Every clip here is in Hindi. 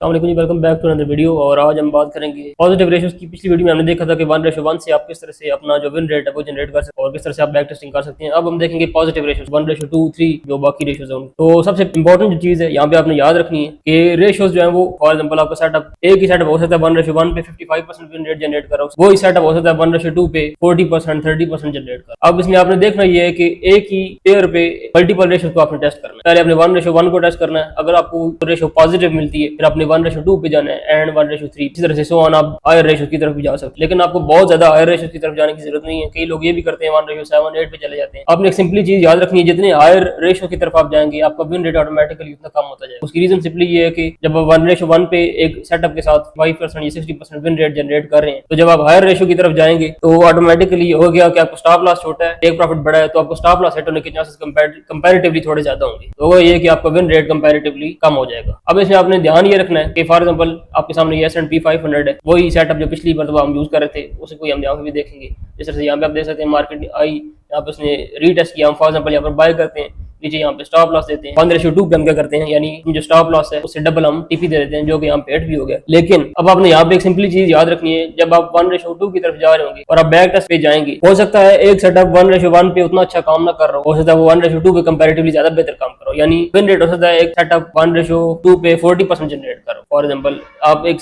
Ji, welcome back to another video. और आज हम बात करेंगे पॉजिटिव रेशियोज की। पिछली वीडियो में हमने देखा था कि 1:1 से आप किस तरह से अपना जो विन रेट है वो जनरेट कर सकते हैं और किस तरह से आप बैक टेस्टिंग कर सकते हैं। अब हम देखेंगे पॉजिटिव रेशियोज 1:2, 3 जो बाकी रेशियोज हैं। तो सबसे इंपॉर्टेंट जो चीज है यहाँ पे आपने याद रखनी है कि रेशियोज जो है वो फॉर एग्जाम्पल आपका सेटअप एक ही सेटअप हो सकता है 1:1 पे 55% विन रेट जनरेट कर रहा हो, वही सेटअप हो सकता है 1:2 पे 40% 30% जनरेट कर। अब इसमें आपने देखना ये है कि एक ही पेयर पे मल्टीपल रेशियोज को आपने टेस्ट करना है। पहले अपने 1:1 को टेस्ट करना है, अगर आपको रेशियो पॉजिटिव मिलती है फिर अपने 1:2 पे जाना है एंड 1:3। इसी तरह से सो ऑन आप हायर रेशियो की तरफ भी जा सकते हैं, लेकिन आपको बहुत ज्यादा हायर रेशियो की तरफ जाने की जरूरत नहीं है। कई लोग ये भी करते हैं 1:7, 8 पे चले जाते हैं। आपने एक सिंपली चीज याद रखनी है, जितने हायर रेशियो की तरफ आप जाएंगे आपका विन रेट ऑटोमेटिकली उतना कम होता जाएगा। उसकी रीजन सिंपली ये है कि जब आप 1:1 पे एक सेटअप के साथ 5% या 60% विन रेट जनरेट कर रहे हैं, तो जब आप हायर रेशियो की तरफ जाएंगे तो ऑटोमेटिकली हो गया कि आपको स्टॉप लॉस छोटा है, टेक प्रॉफिट बड़ा है, तो आपको स्टॉप लॉस हिट होने के चांसेस कंपैरेटिवली थोड़े ज्यादा होंगे। तो वो ये कि आपका विन रेट कंपैरेटिवली कम हो जाएगा। अब इसमें आपने ध्यान ये रखना है कि फॉर एग्जांपल आपके सामने S&P 500 है, वही सेटअप जो पिछली बार हम यूज कर रहे थे उसे कोई हम यहाँ पे भी देखेंगे। जिस तरह से यहाँ पे आप देख सकते हैं मार्केट आई, यहाँ पे उसने रीटेस्ट किया, हम फॉर एग्जांपल यहाँ पर बाय करते हैं, नीचे यहाँ पे स्टॉप लॉस देते हैं 1:2 पे हम क्या करते हैं, यानी जो स्टॉप लॉस है उससे डबल हम टीपी दे देते हैं, जो कि यहाँ पे हिट भी हो गया। लेकिन अब आपने यहाँ पे एक सिंपली चीज याद रखनी है, जब आप 1:2 की तरफ जा रहे होंगे और आप बैक टेस्ट पे जाएंगे, हो सकता है एक सेटअप 1:1 पे उतना अच्छा काम ना कर रहा हो सकता है वो 1:2 पे कंपैरेटिवली ज्यादा बेहतर काम करो, यानी विन रेट हो सकता है एक सेटअप 1:2 पे 40% जनरेट करो। फॉर एग्जाम्पल आप एक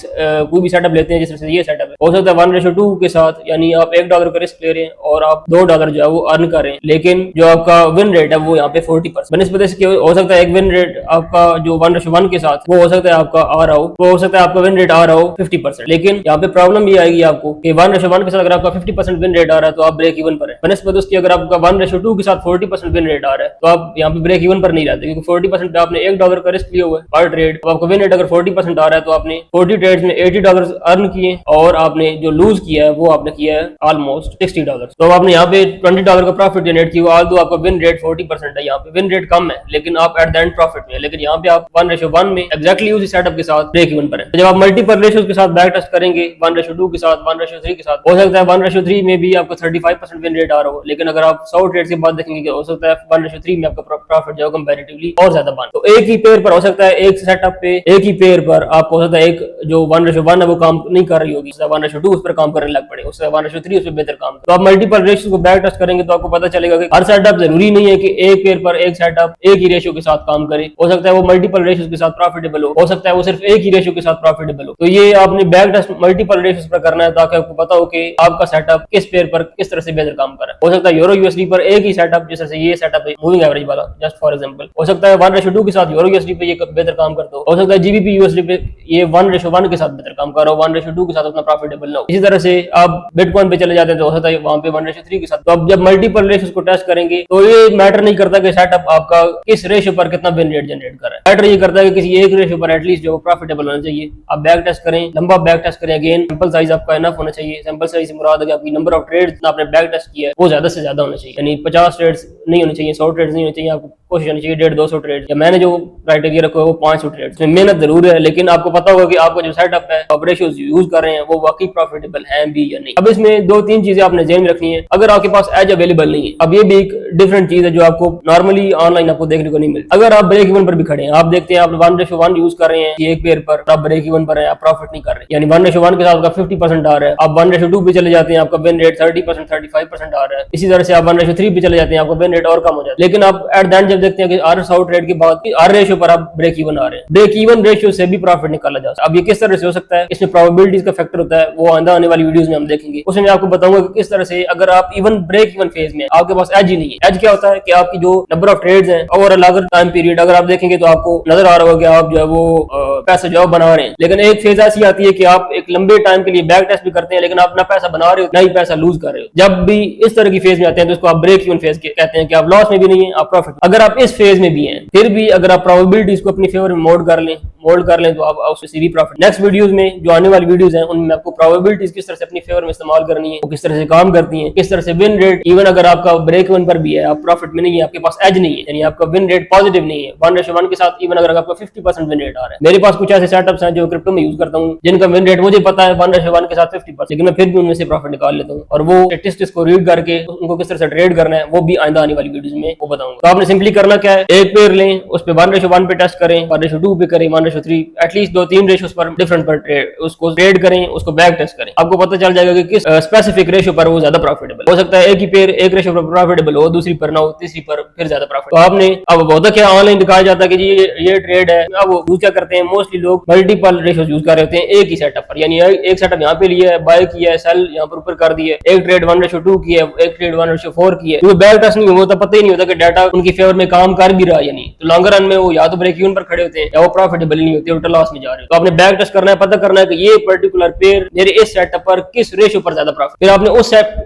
कोई भी सेटअप लेते हैं, जिस तरह से ये सेटअप है, हो सकता है 1:2 के साथ यानी आप $1 का रिस्क ले रहे हैं और आप $2 जो है वो अर्न कर रहे हैं, लेकिन जो आपका विन रेट है वो यहाँ पे 40%। हो सकता है एक विन रेट आपका जो 1:1 के साथ वो हो सकता है आपका आ रहा हो, वो हो सकता है आपका विन रेट आ रहा हो 50%, लेकिन यहाँ पे प्रॉब्लम ये आएगी आपको कि 1:1 के साथ अगर आपका 50% विन रेट आ रहा है तो आप ब्रेक इवन पर है। बनस्पत उसकी अगर आपका 1:2 के साथ 40% विन रेट आ रहा है तो आप यहाँ पे ब्रेक इवन पर नहीं रहते, क्योंकि 40% पे आपने $1 का रिस्क लिया हुआ है पर ट्रेड। तो आपका विन रेट अगर 40% आ रहा है तो आपने 40 ट्रेड्स में $80 अर्न किए और आपने जो लूज किया है वो आपने किया है ऑलमोस्ट $60। तो आपने यहाँ पे $20 का प्रॉफिट जनरेट किया, ऑल्दो आपका विन रेट 40% है, यहाँ पे विन रेट कम है लेकिन आप एट द एंड प्रॉफिट में है। लेकिन यहाँ पे आप 1:1 में एक्जैक्टली उसी सेटअप के साथ ब्रेक इवन पर है। तो जब आप मल्टीपल रेशियोज के साथ बैक टेस्ट करेंगे 1:2 के साथ 1:3 के साथ, हो सकता है 1:3 में भी आपको 35% विन रेट आ रहा हो, लेकिन अगर आप 100 ट्रेड के बाद देखेंगे हो सकता है 1:3 में आपका प्रॉफिट जो कंपैरेटिवली और ज्यादा बन। तो एक ही पेयर पर हो सकता है, एक सेटअप पे एक ही पेयर पर आप हो सकता है एक जो 1:1 है वो काम नहीं कर रही होगी, 1:2 उस पर काम करने लग पड़े, उससे 1:3 उस पर बेहतर काम। तो आप मल्टीपल रेशियोज को बैक टेस्ट करेंगे तो आपको पता चलेगा कि हर सेटअप जरूरी नहीं है कि एक पेयर पर एक सेटअप एक ही रेशियो के साथ काम करे, हो सकता है वो मल्टीपल रेशियोज के साथ प्रॉफिटेबल हो सकता है वो सिर्फ एक ही रेशियो के साथ प्रॉफिटेबल हो। तो ये आपने बैक टेस्ट मल्टीपल रेशियोज पर करना है ताकि आपको पता हो कि आपका सेटअप किस पेयर पर किस तरह से बेहतर काम कर रहा है। हो सकता है यूरो यूएसडी पर एक ही सेटअप, जैसे ये सेटअप है मूविंग एवरेज वाला, जस्ट फॉर एग्जांपल, हो सकता है 1:2 के साथ यूरो यूएसडी पे ये बेहतर काम करता हो सकता है जीबीपी यूएसडी पे ये 1:1 के साथ बेहतर काम कर रहा हो, 1:2 के साथ उतना प्रॉफिटेबल ना हो। इसी तरह से आप बिटकॉइन पे चले जाते हैं तो हो सकता है वहां पे 1:3 के साथ। तो अब जब मल्टीपल रेशियोज को टेस्ट करेंगे तो ये मैटर नहीं करता कि सेटअप आपका किस रेशियो पर कितना विन रेट जनरेट कर रहा है, मैटर ये करता है कि किसी एक रेशियो पर एटलीस्ट जो प्रॉफिटेबल होना चाहिए। आप बैक टेस्ट करें, लंबा बैक टेस्ट करें, अगेन सैंपल साइज आपका इनफ होना चाहिए। सैंपल साइज से मुराद है कि आपकी नंबर ऑफ ट्रेड्स जितना आपने बैक टेस्ट किया है वो ज्यादा से ज्यादा होना चाहिए, यानी 50 ट्रेड्स नहीं होने चाहिए, 100 ट्रेड्स नहीं होने चाहिए, आपको कोशिश होनी चाहिए 150-200 ट्रेड। या मैंने जो क्राइटेरिया रखा है वो 500 ट्रेड। इसमें मेहनत जरूर है, लेकिन आपको पता होगा कि आपका जो सेटअप है आप रेशियोज यूज कर रहे हैं वो वाकई प्रॉफिटेबल है भी या नहीं। अब इसमें 2-3 चीजें आपने ध्यान में रखनी है। अगर आपके पास एज अवेलेबल नहीं है, अब ये भी एक डिफरेंट चीज है जो आपको नॉर्मली ऑनलाइन आपको देखने को नहीं मिलती। अगर आप ब्रेक इवन पर भी खड़े हैं, आप देखते हैं आप 1:1 यूज कर रहे हैं एक पेयर पर, आप ब्रेक इवन पर है, आप प्रॉफिट नहीं कर रहे, यानी 1:1 के साथ आपका 50% आ रहा है, आप 1:2 पे चले जाते हैं आपका विन रेट 30% 35% आ रहा है, इसी तरह से आप 1:3 पे चले जाते हैं आपका विन रेट और कम हो जाता है। लेकिन आप एट द एंड जब देखते हैं कि 100 ट्रेड के बाद हर रेशियो पर आप ब्रेक इवन आ रहे हैं, ब्रेक इवन रेशियो से भी प्रॉफिट निकाला जा सकता है। अब ये किस तरह से हो सकता है, इसमें प्रोबेबिलिटीज का फैक्टर होता है, वो आने वाली वीडियोस में हम देखेंगे। उसमें मैं आपको बताऊंगा कि किस तरह से अगर आप इवन ब्रेक इवन फेज में आपके पास एज ही नहीं है। एज क्या होता है कि आपकी जो नंबर ऑफ ट्रेड्स हैं ओवर अगर टाइम पीरियड अगर आप देखेंगे तो आपको नजर आ रहा होगा कि आप जो है वो पैसा जो बना रहे हैं, लेकिन एक फेज ऐसी आती है कि आप एक लंबे टाइम के लिए बैक टेस्ट भी करते हैं लेकिन आप ना पैसा बना रहे हो ना ही पैसा लूज कर रहे हो। जब भी इस तरह की फेज में आते हैं तो इसको आप ब्रेक इवन फेज कहते हैं कि आप लॉस में भी नहीं है, आप प्रॉफिट। अगर आप इस फेज में भी हैं फिर भी अगर आप प्रोबेबिलिटीज को अपनी फेवर में मोल्ड कर लें तो आप उससे भी प्रॉफिट। नेक्स्ट वीडियोस में जो आने वाली वीडियोस हैं उनमें आपको प्रोबेबिलिटीज किस तरह से अपनी फेवर में इस्तेमाल करनी है, वो किस तरह से काम करती हैं, किस तरह से विन रेट इवन अगर आपका ब्रेक इवन पर भी है आप प्रॉफिट में नहीं है, आपके पास एज नहीं है, यानी आपका विन रेट पॉजिटिव नहीं है 1:1 के साथ। इवन अगर आपका 50% विन रेट आ रहा है, मेरे पास कुछ ऐसे सेटअप्स हैं जो क्रिप्टो में यूज करता हूँ जिनका विन रेट मुझे पता है 1:1 के साथ 50%, लेकिन मैं फिर भी उनमें से प्रॉफिट निकाल लेता हूँ। और वो स्टैटिस्टिक्स को रीड करके उनको किस तरह से ट्रेड करना है वो भी आइंदा आने वाली वीडियोस में वो बताऊंगा। तो आपने सिंपली करना क्या है, एक पेयर लें, उस पे 1:1 पे टेस्ट करें, 1:2 पे करें, 1:3, एटलीस्ट 2-3 रेशियोज पर डिफरेंट पर उसको ट्रेड करें, उसको बैक टेस्ट करें। आपको पता चल जाएगा कि किस स्पेसिफिक रेशियो पर वो ज्यादा प्रॉफिटेबल हो सकता है। एक ही पेयर एक रेशियो पर प्रॉफिटेबल हो, दूसरी पर ना हो, तीसरी पर फिर ज्यादा प्रॉफिट। तो आपने अब बहुत क्या ऑनलाइन दिखाया जाता है कि जी ये ट्रेड है। अब वो यूज क्या करते हैं, मोस्टली लोग मल्टीपल रेशियोज यूज कर रहे होते हैं एक ही सेटअप पर, यानी एक सेटअप यहाँ पे लिया है, बाय किया है, सेल यहाँ पर ऊपर कर दिया, एक ट्रेड 1:2 की है, एक ट्रेड 1:4 की है। तो बैक टेस्ट नहीं होता, पता ही नहीं होता कि डाटा उनकी फेवर में काम कर भी रहा है या नहीं। तो लॉन्गर रन में वो या तो ब्रेक इवन पर खड़े होते हैं या वो प्रॉफिटेबल नहीं होते, उल्टा लॉस में जा रहे हैं। तो आपने बैक टेस्ट करना है, पता करना है कि ये पर्टिकुलर पेयर मेरे इस सेटअप पर किस रेशियो पर ज्यादा प्रॉफिट। फिर आपने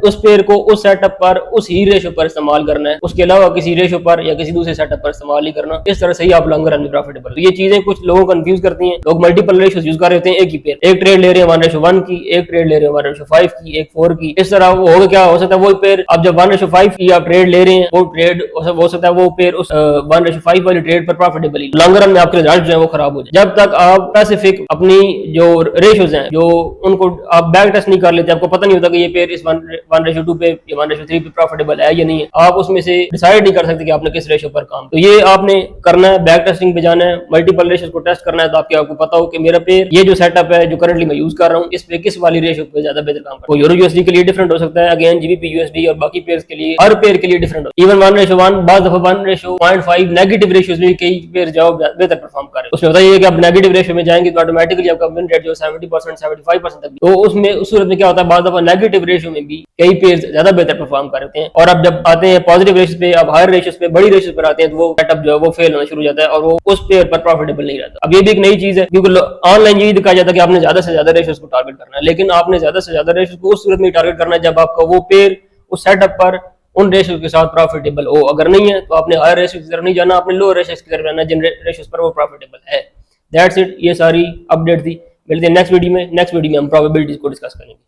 उस पेयर को उस सेटअप पर उस ही रेशियो पर इस्तेमाल करना है, उसके अलावा किसी रेशियो पर या किसी दूसरे सेटअप पर इस्तेमाल नहीं करना। इस तरह से ही आप लॉन्गर रन में प्रॉफिटेबल। तो ये चीजें कुछ लोगों को कंफ्यूज करती हैं। लोग मल्टीपल रेशियोज यूज कर रहे होते हैं एक ही पेयर, एक ट्रेड ले रहे हैं 1:1 की, एक ट्रेड ले रहे हैं 1:5 की, एक 4 की। इस तरह वो होगा क्या हो सकता है, वो पेयर आप जब 1:5 की आप ट्रेड ले रहे हैं, वो ट्रेड हो सकता है वो पेयर उस 1:5 वाली ट्रेड पर प्रॉफिटेबल ही लॉन्गर रन में आपके रिजल्ट जो है वो खराब हो जाए। जब तक आप स्पेसिफिक अपनी जो रेशियोज हैं जो उनको आप बैक टेस्ट नहीं कर लेते, आपको पता नहीं होता कि ये पेयर इस 1:2 पे या 1:3 पे प्रॉफिटेबल है या नहीं है, आप उसमें से डिसाइड नहीं कर सकते कि आपने किस रेशियो पर काम। तो ये आपने करना है, बैक टेस्टिंग पे जाना है, मल्टीपल रेशियोज को टेस्ट करना है, ताकि आपको पता हो कि मेरा पेयर ये जो सेटअप है जो करंटली मैं यूज कर रहा हूँ, इस पे किस वाली रेशियो पे ज्यादा बेहतर काम कर। यूरो यूएसडी के लिए डिफरेंट हो सकता है, अगेन जीबीपी यूएसडी और बाकी पेयर्स के लिए हर पेयर के लिए डिफरेंट हो। इवन 1:1 बाद दफा 1:5 नेगेटिव रेशियोज में कई पेयर जाओ बेहतर परफॉर्म करे। उसमें बताइए कि आप नेगेटिव रेशियो में जाएंगे तो ऑटोमेटिकली आपका विन रेट जो 70% 75% तक। तो उसमें उस सूरत में क्या होता है, बाद दफा नेगेटिव रेशियो में भी कई पेयर ज्यादा बेहतर परफॉर्म कर रहे हैं। और अब जब आते हैं पॉजिटिव रेशियो पे, अब हायर रेशियो पे, बड़ी रेशियो पर आते हैं, तो वो सेटअप जो है वो फेल होना शुरू हो जाता है और वो उस पेयर पर प्रॉफिटेबल नहीं रहता। अब ये भी एक नई चीज है, क्योंकि ऑनलाइन यही दिखाया जाता है कि आपने ज्यादा से ज्यादा रेशियोज को टारगेट करना है, लेकिन आपने ज्यादा से ज्यादा रेशियोज को उस सूरत में टारगेट करना है जब आपका वो पेयर उस सेटअप पर उन रेशियोज के साथ प्रॉफिटेबल हो। अगर नहीं है तो आपने हायर रेशियोज की तरफ नहीं जाना, आपने लो रेशियोज की तरफ जाना जिन रेशियोज पर वो प्रॉफिटेबल है। दैट्स इट, ये सारी अपडेट थी। मिलते हैं नेक्स्ट वीडियो में। नेक्स्ट वीडियो में हम प्रोबेबिलिटीज को डिस्कस करेंगे।